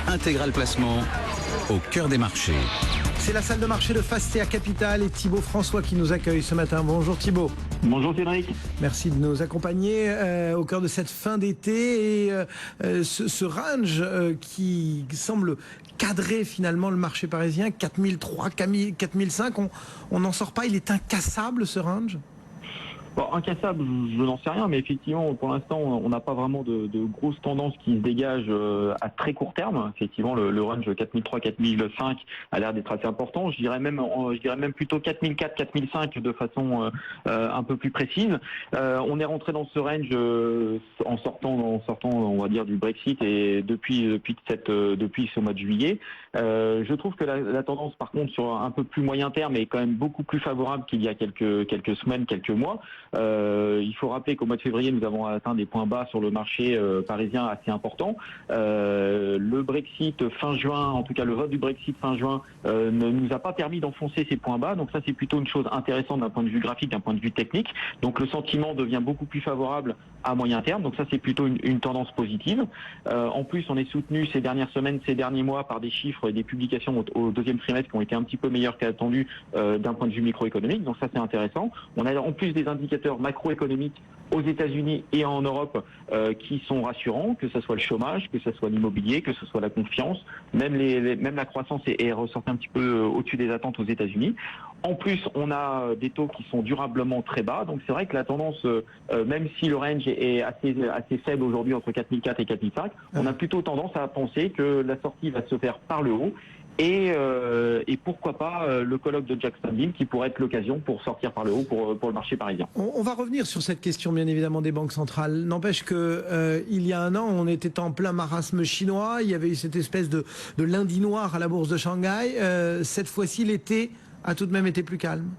Intégral Placement, au cœur des marchés. C'est la salle de marché de Fastea Capital et Thibaut François qui nous accueille ce matin. Bonjour Thibaut. Bonjour Cédric. Merci de nous accompagner au cœur de cette fin d'été et ce range qui semble cadrer finalement le marché parisien, 4003, 4005, on n'en sort pas, il est incassable ce range? Bon, incassable, je n'en sais rien, mais effectivement, pour l'instant, on n'a pas vraiment de grosses tendances qui se dégagent à très court terme. Effectivement, le range 4003-4005 a l'air d'être assez important. Je dirais même plutôt 4004-4005 de façon un peu plus précise. On est rentré dans ce range en sortant, on va dire, du Brexit et depuis ce mois de juillet. Je trouve que la tendance, par contre, sur un peu plus moyen terme est quand même beaucoup plus favorable qu'il y a quelques semaines, quelques mois. Il faut rappeler qu'au mois de février, nous avons atteint des points bas sur le marché parisien assez importants. Le Brexit fin juin, en tout cas le vote du Brexit fin juin, ne nous a pas permis d'enfoncer ces points bas. Donc ça, c'est plutôt une chose intéressante d'un point de vue graphique, d'un point de vue technique. Donc le sentiment devient beaucoup plus favorable à moyen terme. Donc ça, c'est plutôt une tendance positive. En plus, on est soutenu ces dernières semaines, ces derniers mois par des chiffres et des publications au deuxième trimestre qui ont été un petit peu meilleurs qu'attendu d'un point de vue microéconomique. Donc ça, c'est intéressant. On a en plus des indicateurs macroéconomiques aux États-Unis et en Europe qui sont rassurants, que ce soit le chômage, que ce soit l'immobilier, que ce soit la confiance, même la croissance est ressortie un petit peu au-dessus des attentes aux États-Unis. En plus, on a des taux qui sont durablement très bas, donc c'est vrai que la tendance, même si le range est assez faible aujourd'hui entre 4004 et 4005, on a plutôt tendance à penser que la sortie va se faire par le haut. Et pourquoi pas le colloque de Jacksonville qui pourrait être l'occasion pour sortir par le haut pour le marché parisien. On va revenir sur cette question bien évidemment des banques centrales. N'empêche que il y a un an, on était en plein marasme chinois. Il y avait eu cette espèce de lundi noir à la bourse de Shanghai. Cette fois-ci, l'été a tout de même été plus calme.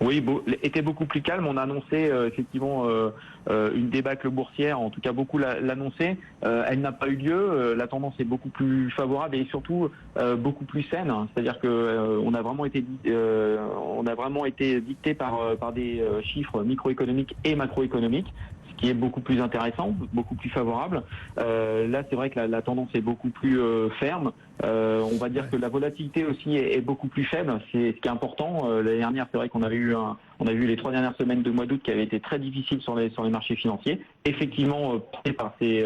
Oui, était beaucoup plus calme. On a annoncé effectivement une débâcle boursière, en tout cas beaucoup l'annonçaient. Elle n'a pas eu lieu. La tendance est beaucoup plus favorable et surtout beaucoup plus saine. C'est-à-dire que on a vraiment été dicté par des chiffres microéconomiques et macroéconomiques, ce qui est beaucoup plus intéressant, beaucoup plus favorable. Là, c'est vrai que la tendance est beaucoup plus ferme. On va dire que la volatilité aussi est beaucoup plus faible, c'est ce qui est important. L'année dernière, c'est vrai qu'on avait eu les 3 dernières semaines de mois d'août qui avaient été très difficiles sur les marchés financiers. Effectivement, par ces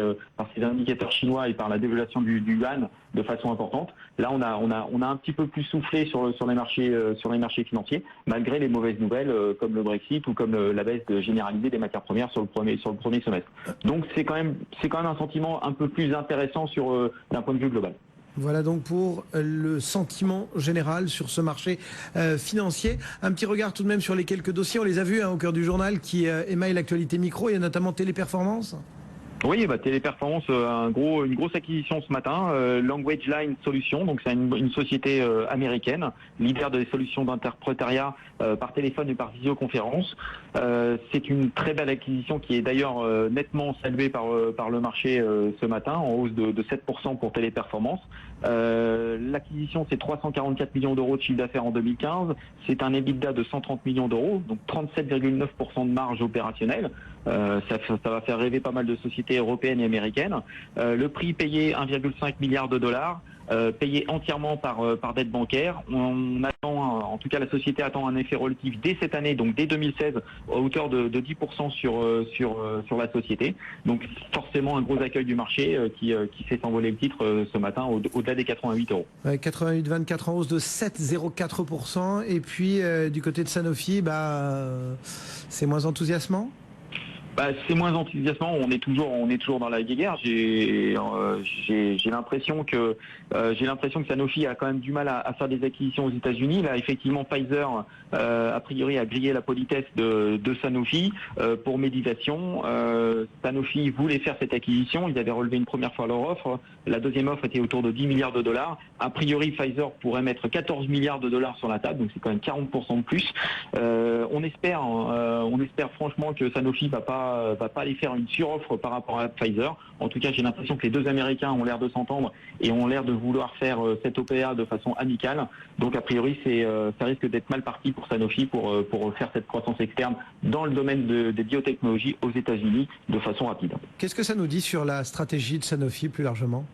indicateurs chinois et par la dévaluation du yuan de façon importante. Là, on a un petit peu plus soufflé sur les marchés financiers, malgré les mauvaises nouvelles comme le Brexit ou comme la baisse généralisée des matières premières sur le premier semestre. Donc c'est quand même un sentiment un peu plus intéressant d'un point de vue global. Voilà donc pour le sentiment général sur ce marché financier. Un petit regard tout de même sur les quelques dossiers. On les a vus au cœur du journal qui émaille l'actualité micro. Il y a notamment Téléperformance. Oui, Téléperformance, une grosse acquisition ce matin. Language Line Solutions, donc c'est une société américaine, leader des solutions d'interprétariat par téléphone et par visioconférence. C'est une très belle acquisition qui est d'ailleurs nettement saluée par le marché ce matin, en hausse de 7% pour Téléperformance. L'acquisition, c'est 344 millions d'euros de chiffre d'affaires en 2015. C'est un EBITDA de 130 millions d'euros, donc 37,9% de marge opérationnelle. Ça va faire rêver pas mal de sociétés européennes et américaines. Le prix payé 1,5 milliard de dollars, payé entièrement par dette bancaire. On attend, en tout cas la société attend un effet relatif dès cette année, donc dès 2016, à hauteur de 10% sur la société. Donc forcément un gros accueil du marché qui fait s'envoler le titre ce matin au-delà des 88 euros. 88,24 en hausse de 7,04%. Et puis du côté de Sanofi, c'est moins enthousiasmant. C'est moins enthousiasmant. On est toujours dans la guéguerre. J'ai l'impression que Sanofi a quand même du mal à faire des acquisitions aux États-Unis. Là, effectivement, Pfizer a priori a grillé la politesse de Sanofi pour méditation. Sanofi voulait faire cette acquisition. Ils avaient relevé une première fois leur offre. La deuxième offre était autour de 10 milliards de dollars. A priori, Pfizer pourrait mettre 14 milliards de dollars sur la table, donc c'est quand même 40% de plus. On espère franchement que Sanofi va pas aller faire une suroffre par rapport à Pfizer. En tout cas, j'ai l'impression que les deux Américains ont l'air de s'entendre et ont l'air de vouloir faire cette OPA de façon amicale. Donc a priori, ça risque d'être mal parti pour Sanofi pour faire cette croissance externe dans le domaine des biotechnologies aux États-Unis de façon rapide. Qu'est-ce que ça nous dit sur la stratégie de Sanofi plus largement ?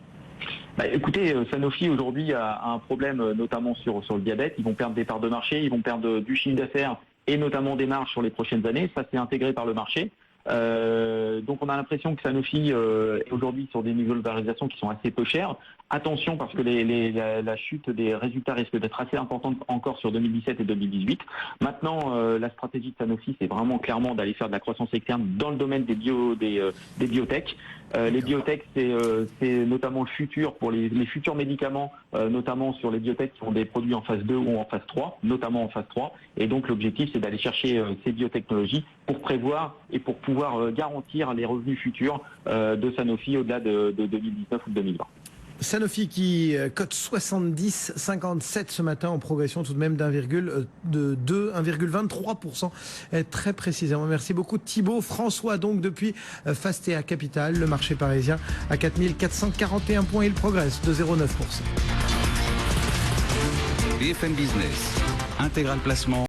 Écoutez, Sanofi aujourd'hui a un problème notamment sur le diabète. Ils vont perdre des parts de marché, ils vont perdre du chiffre d'affaires et notamment des marges sur les prochaines années. Ça, c'est intégré par le marché. Donc on a l'impression que Sanofi est aujourd'hui sur des niveaux de valorisation qui sont assez peu chers. Attention parce que la chute des résultats risque d'être assez importante encore sur 2017 et 2018. Maintenant, la stratégie de Sanofi, c'est vraiment clairement d'aller faire de la croissance externe dans le domaine des biotech. Les biotech, c'est notamment le futur pour les futurs médicaments, notamment sur les biotech qui ont des produits en phase 2 ou en phase 3, notamment en phase 3. Et donc l'objectif, c'est d'aller chercher ces biotechnologies pour prévoir et pour pouvoir garantir les revenus futurs de Sanofi au-delà de 2019 ou de 2020. Sanofi qui cote 70,57 ce matin en progression tout de même d'1,23% très précisément. Merci beaucoup Thibaut. François donc depuis Fastea Capital, le marché parisien à 4441 points, il progresse de 0,9%. BFM Business, Intégral Placement.